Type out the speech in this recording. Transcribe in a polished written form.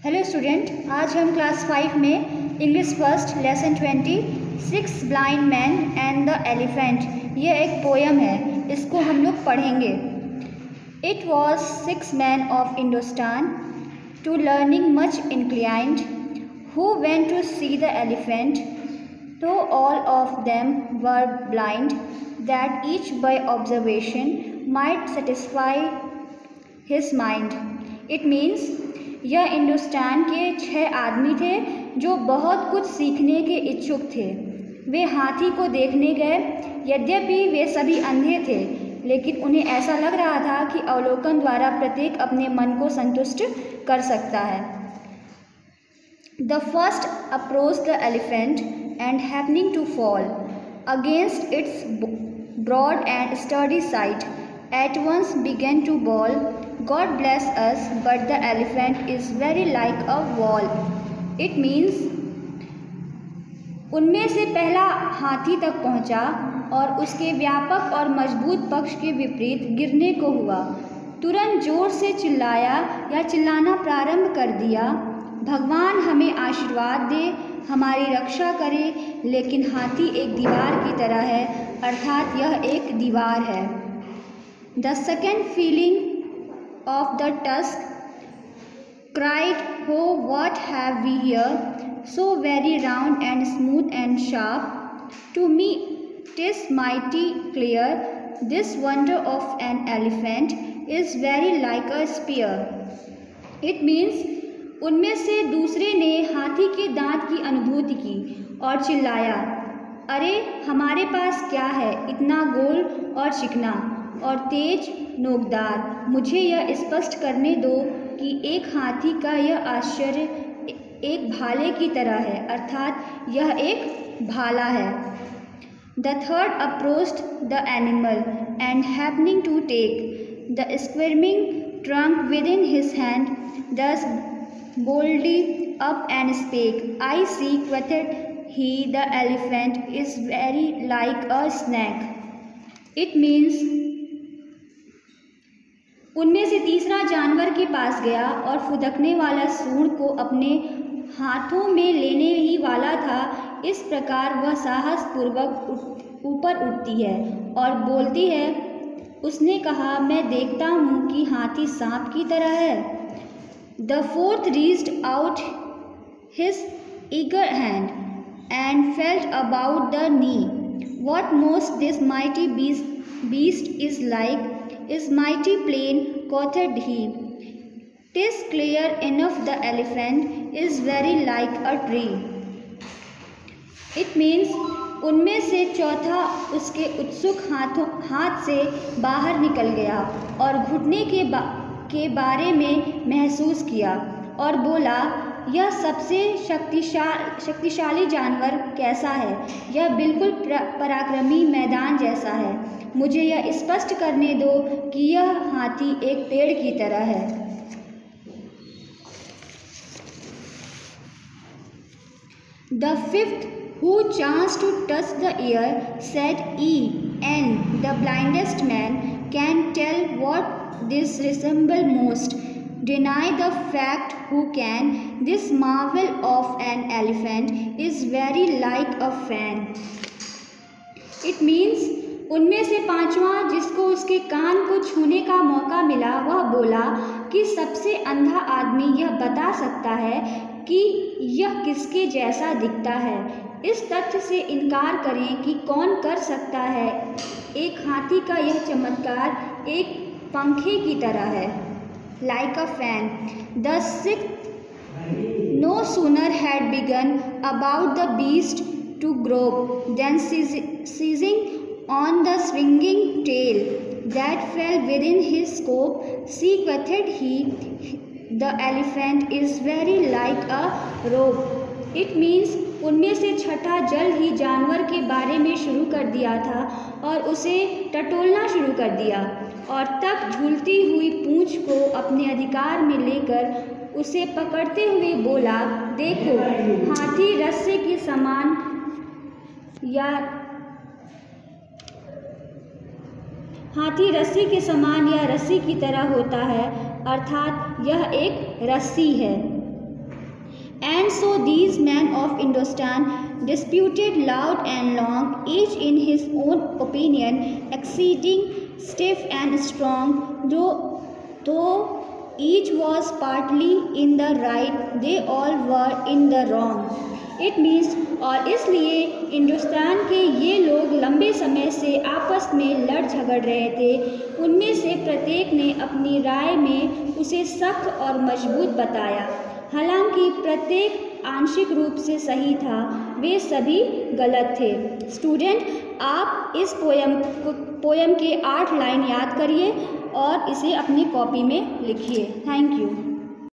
Hello student, आज हम class 5 में English first lesson 20 6 blind man and the elephant, ये एक पोयम है, इसको हम लोग पढ़ेंगे। It was 6 men of Hindustan to learning much inclined, who went to see the elephant, though all of them were blind, that each by observation might satisfy his mind. It means यह हिंदुस्तान के 6 आदमी थे जो बहुत कुछ सीखने के इच्छुक थे। वे हाथी को देखने गए। यद्यपि वे सभी अंधे थे, लेकिन उन्हें ऐसा लग रहा था कि अवलोकन द्वारा प्रत्येक अपने मन को संतुष्ट कर सकता है। The first approach the elephant and happening to fall against its broad and sturdy side at once began to bawl, God bless us, but the elephant is very like a wall. It means उनमें से पहला हाथी तक पहुंचा और उसके व्यापक और मजबूत पक्ष के विपरीत गिरने को हुआ। तुरंत जोर से चिल्लाया या चिल्लाना प्रारंभ कर दिया, भगवान हमें आशीर्वाद दे, हमारी रक्षा करे। लेकिन हाथी एक दीवार की तरह है, अर्थात यह एक दीवार है। The second feeling of the tusk cried, "Oh, what have we here? So very round and smooth and sharp. To me 'tis mighty clear. This wonder of an elephant is very like a spear." It means उनमें से दूसरे ने हाथी के दांत की अनुभूति की और चिल्लाया, अरे हमारे पास क्या है, इतना गोल और चिकना और तेज नोकदार। मुझे यह स्पष्ट करने दो कि एक हाथी का यह आश्चर्य एक भाले की तरह है, अर्थात यह एक भाला है। The third approached the animal and happening to take the squirming trunk within his hand, thus boldly up and spake, I see quoth he the elephant is very like a snake. It means उनमें से तीसरा जानवर के पास गया और फुदकने वाला सूंड को अपने हाथों में लेने ही वाला था। इस प्रकार वह साहसपूर्वक ऊपर उठती है और बोलती है। उसने कहा, मैं देखता हूँ कि हाथी सांप की तरह है। The fourth reached out his eager hand and felt about the knee, what most this mighty beast is like is mighty plain, quoted he. 'Tis clear enough the elephant is very like a tree. It means उनमें से चौथा उसके उत्सुक हाथ से बाहर निकल गया और घुटने के बारे में महसूस किया और बोला, यह सबसे शक्तिशाली जानवर कैसा है? यह बिल्कुल पराक्रमी मैदान जैसा है। मुझे यह स्पष्ट करने दो कि यह हाथी एक पेड़ की तरह है। The fifth, who chanced to touch the ear, said, and the blindest man can tell what this resemble most. Deny the fact who can. This marvel of an elephant is very like a fan. It means उनमें से पांचवा, जिसको उसके कान को छूने का मौका मिला, वह बोला कि सबसे अंधा आदमी यह बता सकता है कि यह किसके जैसा दिखता है। इस तथ्य से इनकार करें कि कौन कर सकता है। एक हाथी का यह चमत्कार एक पंखे की तरह है, like a fan. The sixth, no sooner had begun about the beast to grope than seizing on the swinging tail that fell within his scope, see quoted he, the elephant is very like a rope. It means उनमें से छठा जल्द ही जानवर के बारे में शुरू कर दिया था और उसे टटोलना शुरू कर दिया और तब झूलती हुई पूंछ को अपने अधिकार में लेकर उसे पकड़ते हुए बोला, देखो हाथी रस्से के समान या रस्सी की तरह होता है, अर्थात यह एक रस्सी है। And so these men of Hindustan disputed loud and long, each in his own opinion, exceeding stiff and strong. Though each was partly in the right, they all were in the wrong. It means, और इसलिए हिंदुस्तान के ये लोग लंबे समय से आपस में लड़ झगड़ रहे थे। उनमें से प्रत्येक ने अपनी राय में उसे सख्त और मजबूत बताया। हालांकि प्रत्येक आंशिक रूप से सही था, वे सभी गलत थे। स्टूडेंट, आप इस पोयम के 8 लाइन याद करिए और इसे अपनी कॉपी में लिखिए। Thank you.